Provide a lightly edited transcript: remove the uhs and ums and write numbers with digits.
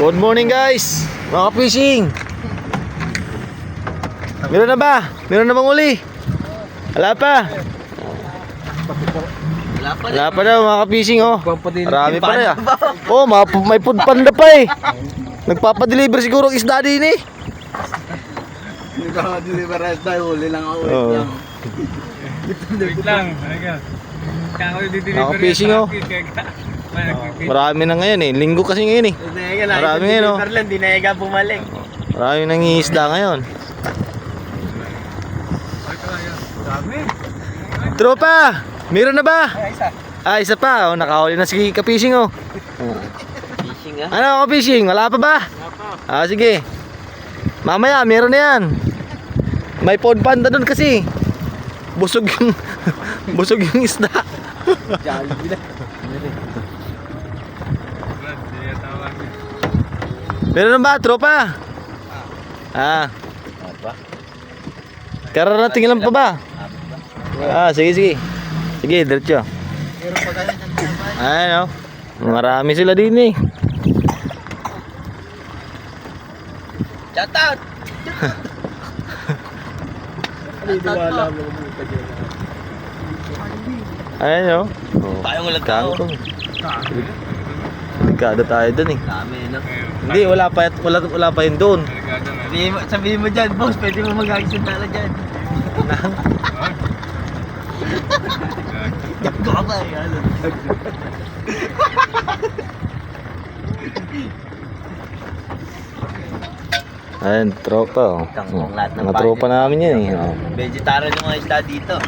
Good morning guys, mga fishing. Meron na ba? Meron na bang uli? Wala pa. Wala pa daw mga fishing oh. Marami pa rin ah. Oh, may food panda pa eh. Nagpapadeliver siguro ang isda din eh. Nagpapadeliver tayo, huli lang ako. Wait lang. Mga fishing oh. Marami na ngayon eh. Linggo kasi ngayon eh. Marami ngayon oh. Hindi na ega bumalik. Marami nang iisda ngayon. Tropa! Meron na ba? Isa pa. Oh, nakahuli na si ka-fishing oh. Fishing ah? Ano ka-fishing? Wala pa ba? Sige. Mamaya, meron na yan. May pod panda doon kasi. Busog yung busog yung isda. Meron na ba, tropa? Kararating lang pa ba? Sige. Sige, diretso. Ayan o. Marami sila din eh. Shout out! Ayan o. Tayong ulag ako. Ligado tayo dun eh. Dami no? Hindi, wala pa yun doon. Sabihin mo dyan, boss, pwede mo mag-action tala dyan. Yak ko ka ba eh, ano? Ayan, tropa oh. Kangkong lahat ng Mga tropa namin yan eh. Vegetarian yung mga isda dito.